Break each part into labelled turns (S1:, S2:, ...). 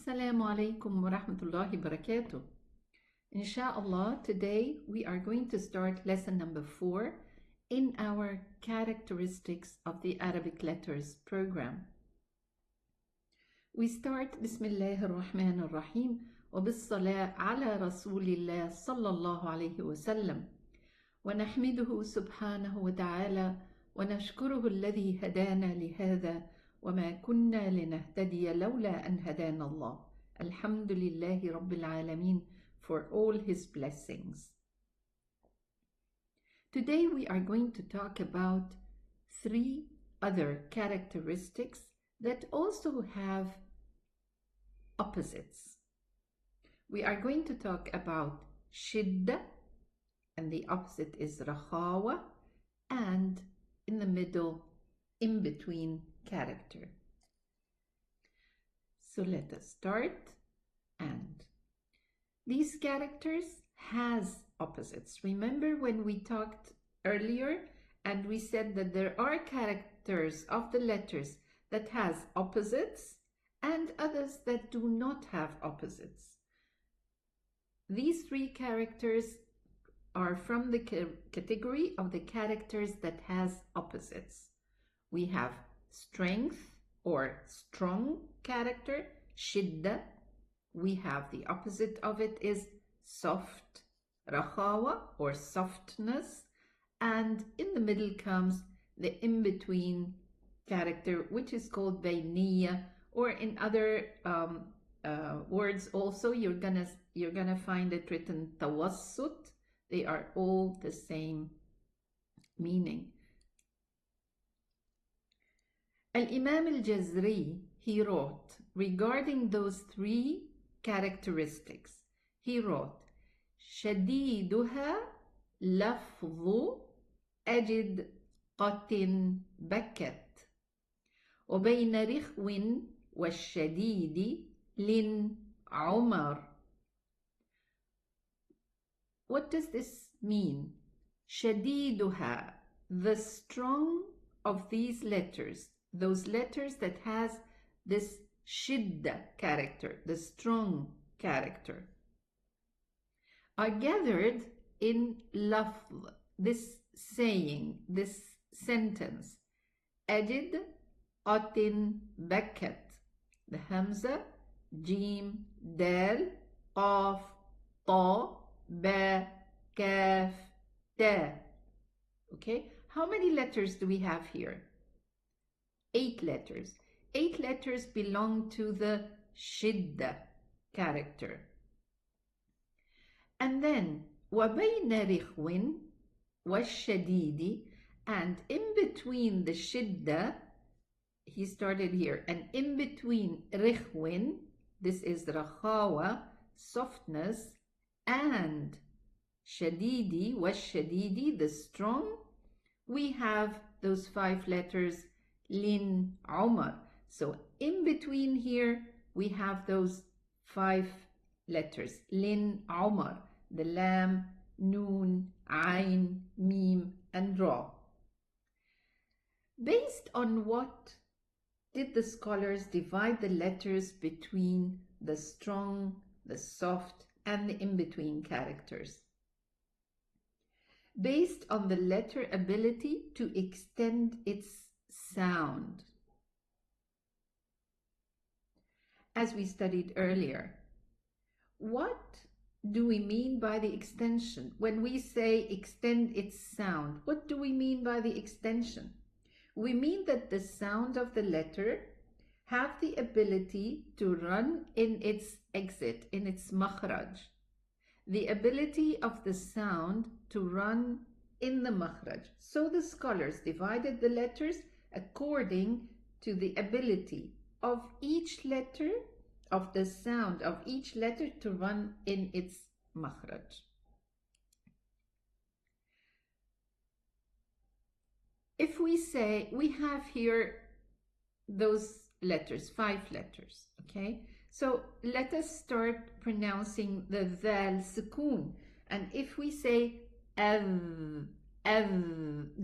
S1: Assalamu alaikum wa rahmatullahi barakatuh. Inshallah, today we are going to start lesson number 4 in our Characteristics of the Arabic Letters program. We start Bismillah ar-Rahman ar-Rahim wa bis-salah ala Rasulillah sallallahu alayhi wa sallam wa nahmiduhu subhanahu wa ta'ala wa nashkuruhu alladhi hadana lihadha وما كنا لنهتدي لولا أن هدانا الله. الحمد لله رب العالمين for all his blessings. Today we are going to talk about 3 other characteristics that also have opposites. We are going to talk about Shiddah, and the opposite is Rikhwah, and in the middle, in between character. So let us start. And these characters has opposites. Remember when we talked earlier and we said that there are characters of the letters that has opposites and others that do not have opposites. These 3 characters are from the category of the characters that has opposites. We have strength or strong character, Shiddah. We have the opposite of it is soft, Rikhwah or softness. And in the middle comes the in-between character, which is called Bayniyah, or in other words also you're gonna find it written Tawassut. They are all the same meaning. Al-Imam al-Jazri, he wrote regarding those 3 characteristics. He wrote, شديدها لفظ أجد قط بكت وبين رخو والشديد لن عمر. What does this mean? شديدها, the strong of these letters, those letters that has this Shiddah character, the strong character, are gathered in lafz, this saying, this sentence, أجد قط بكت, the Hamza, Jim, Dal, Qaf, Ta, Ba, Kaf, Ta. Okay, how many letters do we have here? 8 letters. 8 letters belong to the Shiddah character. And then وَبَيْنَ رِخْوٍ وَالشَّدِيدِ, and in between the Shiddah, he started here, and in between Rikhwin, this is Rikhwah, softness, and Shadidi, وَالشَّدِيدِ, the strong, we have those 5 letters Lin Umar. So in between here we have those 5 letters Lin Umar, the Lam, Noon, Ain, Mim and Ra. Based on what did the scholars divide the letters between the strong, the soft and the in-between characters? Based on the letter ability to extend its sound. As we studied earlier, what do we mean by the extension? When we say extend its sound, what do we mean by the extension? We mean that the sound of the letter have the ability to run in its exit, in its makhraj. The ability of the sound to run in the makhraj. So the scholars divided the letters according to the ability of each letter, of the sound of each letter to run in its makhraj. If we say, we have here those letters, 5 letters, okay? So let us start pronouncing the Dhal Sukoon. And if we say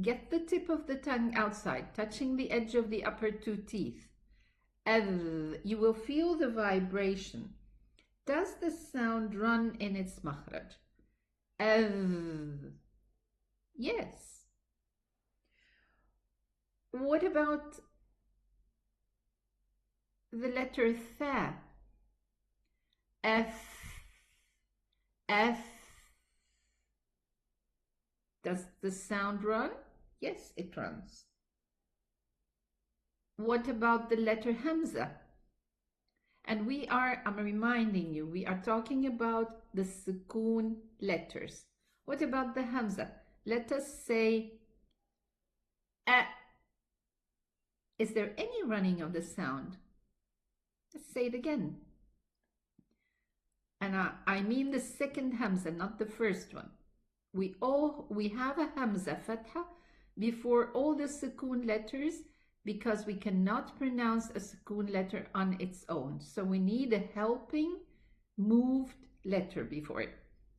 S1: get the tip of the tongue outside, touching the edge of the upper 2 teeth. You will feel the vibration. Does the sound run in its makhraj? Yes. What about the letter tha? F. Does the sound run? Yes, it runs. What about the letter hamza? And I'm reminding you, we are talking about the sukoon letters. What about the hamza? Let us say a. Is there any running of the sound? Let's say it again. And I mean the second hamza, not the first one. We have a hamza fatha before all the sukoon letters, because we cannot pronounce a sukoon letter on its own. So we need a helping moved letter before it.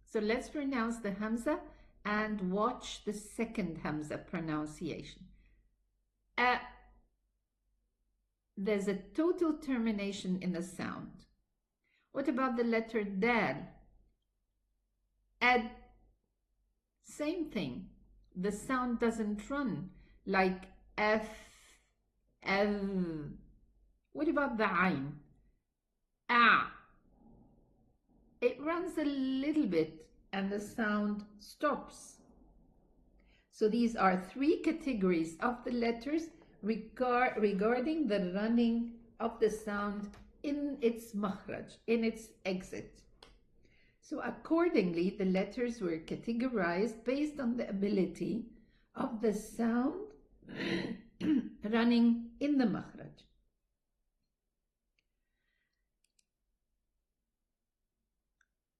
S1: So let's pronounce the hamza and watch the second hamza pronunciation. There's a total termination in the sound. What about the letter dal? Ad. Same thing. The sound doesn't run like f. What about the ayn? It runs a little bit and the sound stops. So these are three categories of the letters regarding the running of the sound in its makhraj, in its exit. So accordingly, the letters were categorized based on the ability of the sound running in the makhraj.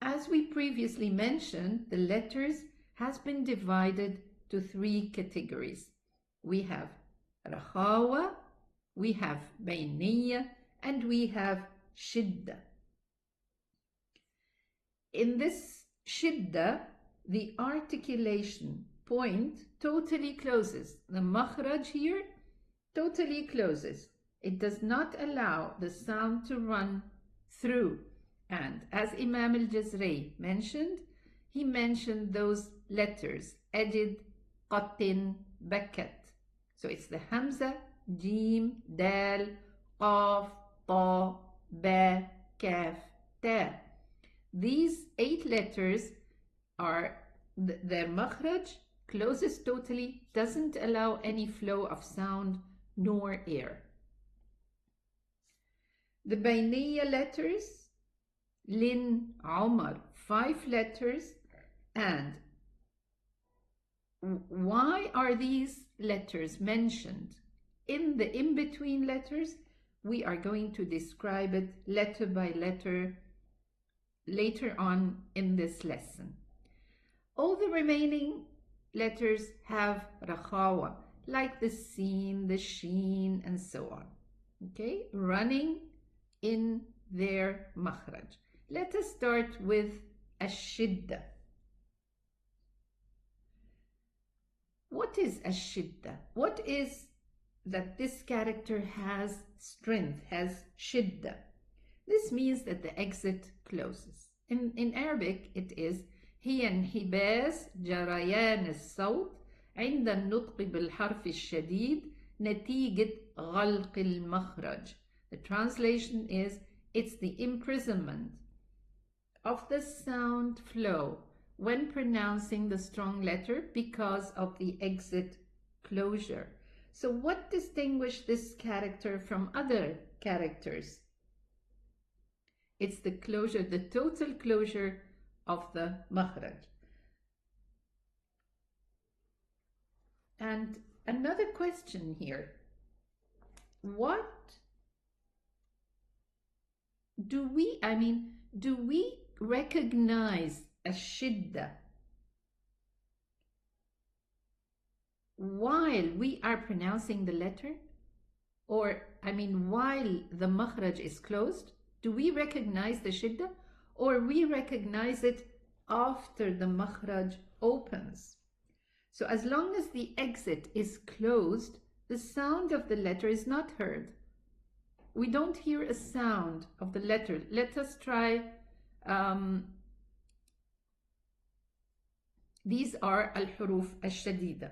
S1: As we previously mentioned, the letters has been divided to three categories. We have Rikhwah, we have Bayniyya, and we have Shiddah. In this Shiddah, the articulation point totally closes. The makhraj here totally closes. It does not allow the sound to run through. And as Imam al-Jazari mentioned, he mentioned those letters, Ajid, Qatin, Bakat. So it's the Hamza, Jim, Dal, Qaf, Ta, Ba, Kaf, Ta. These 8 letters are, their makhraj closes totally, doesn't allow any flow of sound nor air. The Bayniyya letters, Lin, Umar, 5 letters. And why are these letters mentioned in the in-between letters? We are going to describe it letter by letter later on in this lesson. All the remaining letters have Rikhwah, like the Sin, the Sheen, and so on. Okay, running in their makhraj. Let us start with Shiddah. What is Shiddah? What is that this character has strength, has Shiddah? This means that the exit closes. In Arabic, it is هي انحباس جريان الصوت عند النطق بالحرف الشديد نتيجة غلق المخرج. The translation is, it's the imprisonment of the sound flow when pronouncing the strong letter because of the exit closure. So what distinguishes this character from other characters? It's the closure, the total closure of the makhraj. And another question here. What do we recognize Shiddah while we are pronouncing the letter? Or, while the makhraj is closed? Do we recognize the Shiddah? Or we recognize it after the makhraj opens? So as long as the exit is closed, the sound of the letter is not heard. we don't hear a sound of the letter. Let us try. These are al-Huruf al-Shadida.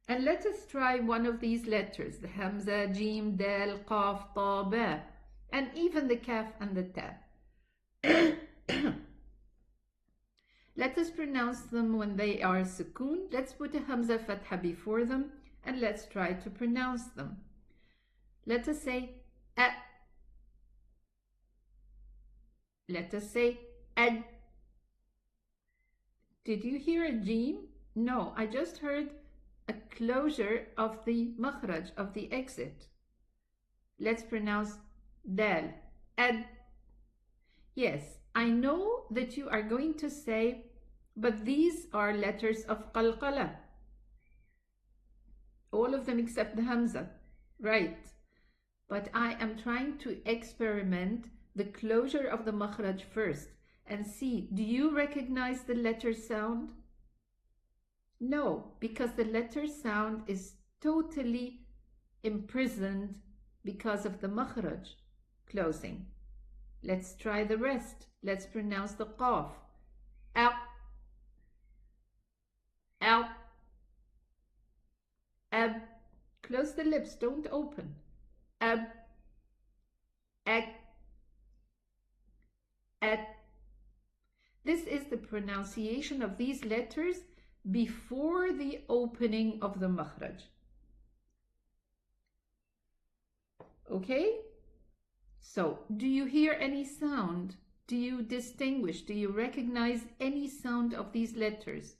S1: And let us try one of these letters, the Hamza, Jim, Dal, Qaf, Ta, Ba, and even the Kaf and the Ta. Let us pronounce them when they are sukoon. Let's put a Hamza Fatha before them and let's try to pronounce them. Let us say A. Let us say Ad. Did you hear a Jim? No, I just heard a closure of the makhraj, of the exit. Let's pronounce Dal. Ad. Yes, I know that you are going to say, but these are letters of qalqala. All of them except the Hamza. Right. But I am trying to experiment the closure of the makhraj first and see, do you recognize the letter sound? No, because the letter sound is totally imprisoned because of the makhraj closing. Let's try the rest. Let's pronounce the qaf. Al, al, ab. Close the lips, don't open. Ab, ak, at. This is the pronunciation of these letters before the opening of the makhraj. Okay? So, do you hear any sound? Do you distinguish? Do you recognize any sound of these letters?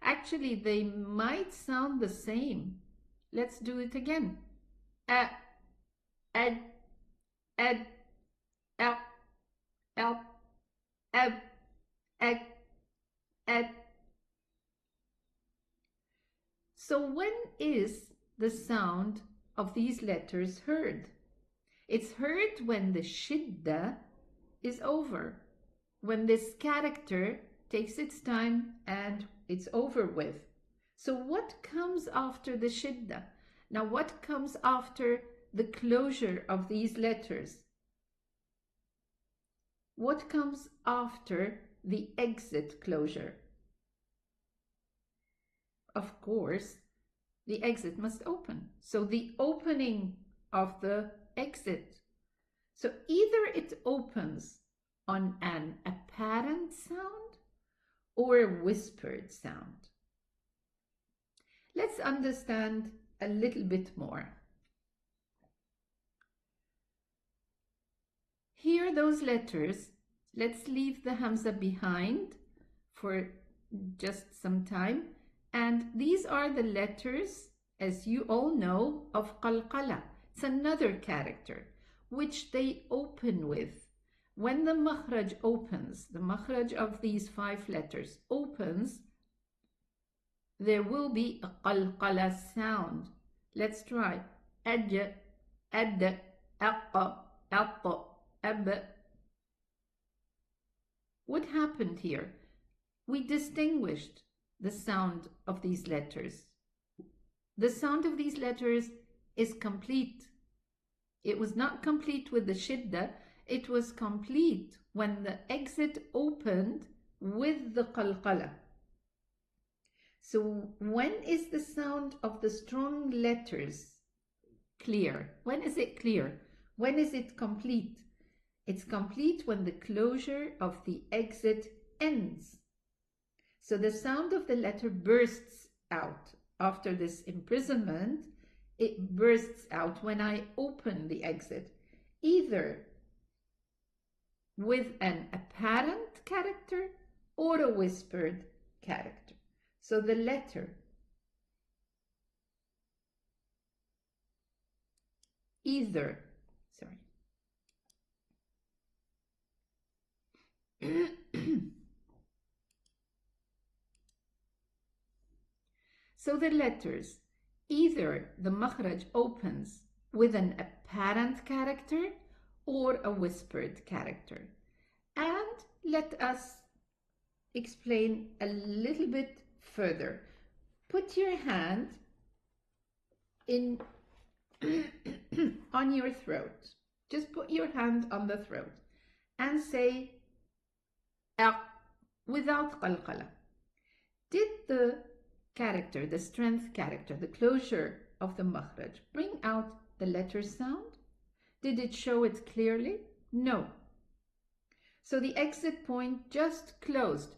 S1: Actually, they might sound the same. Let's do it again. A, ad, ad, al, al, ab, ag, ad. So when is the sound of these letters heard? It's heard when the Shiddah is over, when this character takes its time and it's over with. So what comes after the Shiddah? Now what comes after the closure of these letters? What comes after the exit closure? Of course, the exit must open. So the opening of the exit. So either it opens on an apparent sound or a whispered sound. Let's understand a little bit more. Here those letters, let's leave the Hamza behind for just some time. And these are the letters, as you all know, of qalqala. It's another character which they open with. When the makhraj opens, the makhraj of these 5 letters opens, there will be a qalqala sound. Let's try. Aj, ad, aqqa, atta, ab. What happened here? We distinguished the sound of these letters. The sound of these letters is complete. It was not complete with the Shiddah. It was complete when the exit opened with the qalqala. So when is the sound of the strong letters clear? When is it clear? When is it complete? It's complete when the closure of the exit ends. So the sound of the letter bursts out. After this imprisonment, it bursts out when I open the exit, either with an apparent character or a whispered character. So the letter either, so the letters, either the makhraj opens with an apparent character or a whispered character. And let us explain a little bit further. Put your hand in on your throat. Just put your hand on the throat and say أ without qalqala. Did the character, the strength character, the closure of the makhraj, bring out the letter sound? Did it show it clearly? No. So the exit point just closed.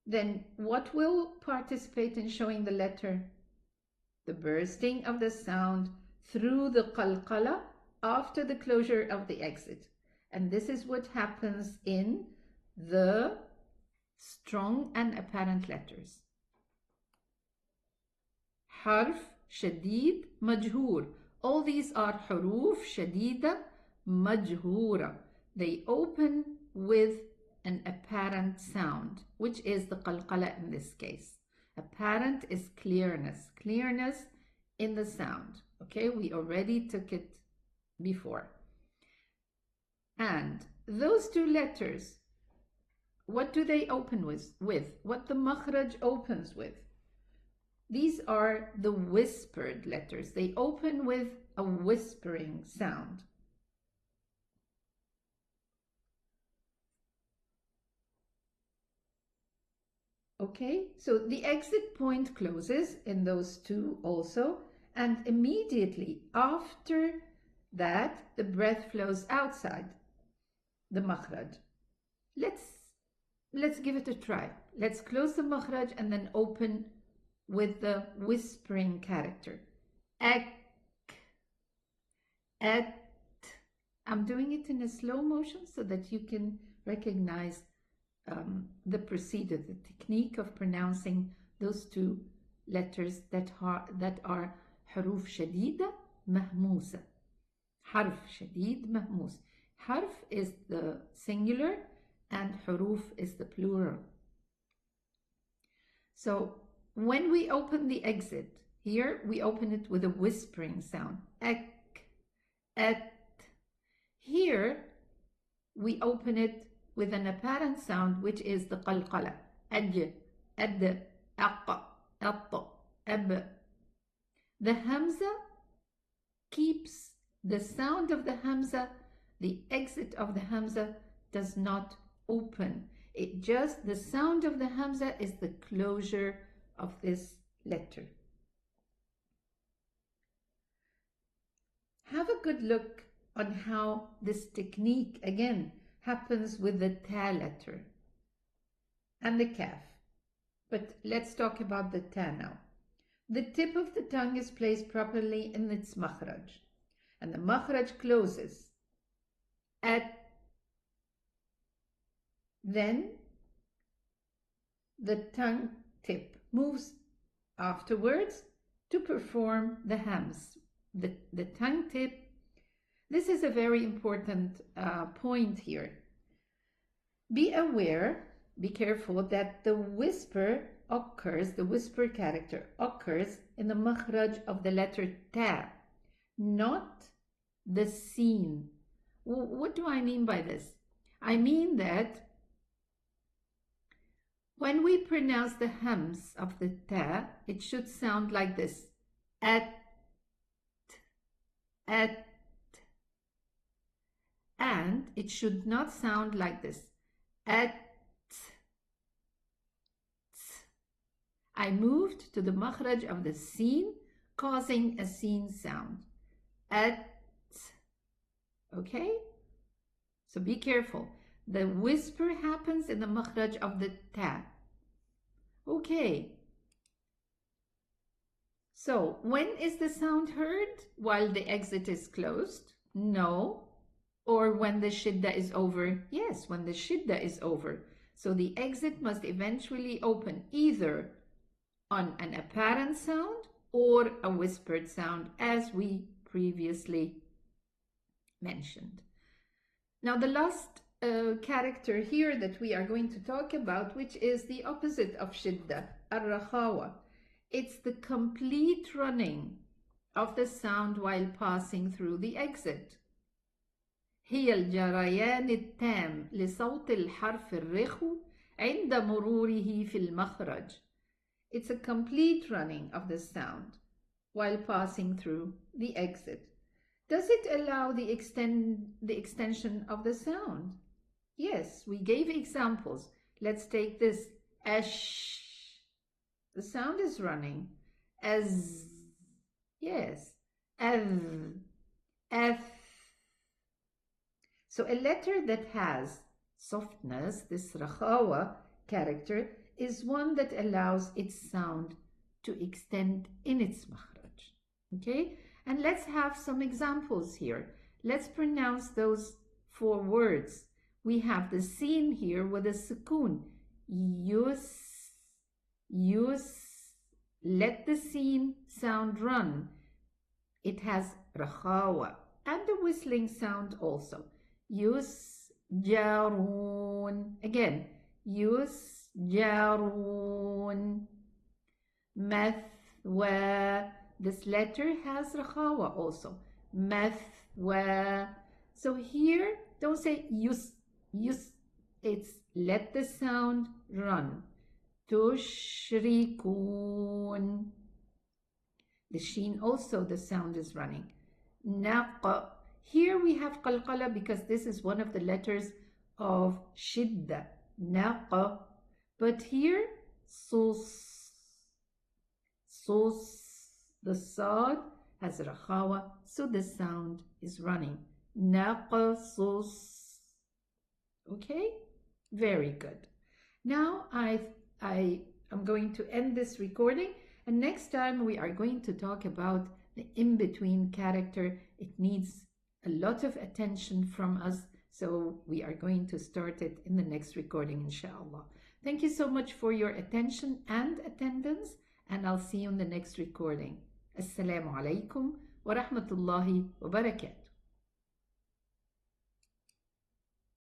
S1: Then what will participate in showing the letter? The bursting of the sound through the qalqala after the closure of the exit. And this is what happens in the strong and apparent letters. حرف شديد مجهور. All these are حروف شديدة مجهورة. They open with an apparent sound, which is the qalqala in this case. Apparent is clearness, clearness in the sound. Okay, we already took it before. And those two letters, what do they open with? What the makhraj opens with? These are the whispered letters. They open with a whispering sound. Okay, so the exit point closes in those two also, and immediately after that, the breath flows outside the makhraj. Let's give it a try. Let's close the makhraj and then open with the whispering character. Ek, et. I'm doing it in a slow motion so that you can recognize the procedure, the technique of pronouncing those two letters that are حروف شديدة مهموسة. حرف شديد مهموس. حرف is the singular and حروف is the plural. So when we open the exit, here we open it with a whispering sound. Ek, et. Here we open it with an apparent sound, which is the qalqala. Aj, ad, aq, at, ab. The hamza keeps the sound of the hamza, the exit of the hamza does not open. It just, the sound of the hamza is the closure of this letter. Have a good look on how this technique again happens with the ta letter and the kaf. But let's talk about the ta now. The tip of the tongue is placed properly in its makhraj, and the makhraj closes at. Then the tongue tip moves afterwards to perform the hams. The tongue tip, this is a very important point here. Be aware, be careful that the whisper occurs, the whisper character occurs in the makhraj of the letter ta, not the seen. What do I mean by this? I mean that when we pronounce the hams of the ta, it should sound like this. At. And it should not sound like this. At. I moved to the makhraj of the seen, causing a seen sound. At. Okay? So be careful. The whisper happens in the makhraj of the ta. Okay. So when is the sound heard? While the exit is closed? No. Or when the shiddah is over? Yes, when the shiddah is over. So the exit must eventually open either on an apparent sound or a whispered sound, as we previously mentioned. Now the last character here that we are going to talk about, which is the opposite of shiddah, al-Rikhwah. It's the complete running of the sound while passing through the exit. هي الجريان التام لصوت الحرف الرخو عند مروره في المخرج. It's a complete running of the sound while passing through the exit. Does it allow the extension of the sound? Yes, we gave examples. Let's take this. Ash. The sound is running. As. Yes. Av. F. So a letter that has softness, this Rikhwah character, is one that allows its sound to extend in its makhraj. Okay? And let's have some examples here. Let's pronounce those 4 words. We have the sin here with a sukoon. Yus, yus. Let the sin sound run. It has Rikhwah and the whistling sound also. Yusjarun. Again, yusjarun. Mathwa. This letter has Rikhwah also. Mathwa. So here, don't say yus, yus. It's let the sound run. Tushrikun. The sheen also, the sound is running. Naqa. Here we have qalqala because this is one of the letters of Shiddah. Naqa. But here, sus. Sus. The sad has Rikhwah, so the sound is running. Naqa sus. Okay? Very good. Now I am going to end this recording, and next time we are going to talk about the in-between character. It needs a lot of attention from us, so we are going to start it in the next recording, inshallah. Thank you so much for your attention and attendance, and I'll see you in the next recording. Assalamu alaikum wa rahmatullahi wa barakatuh.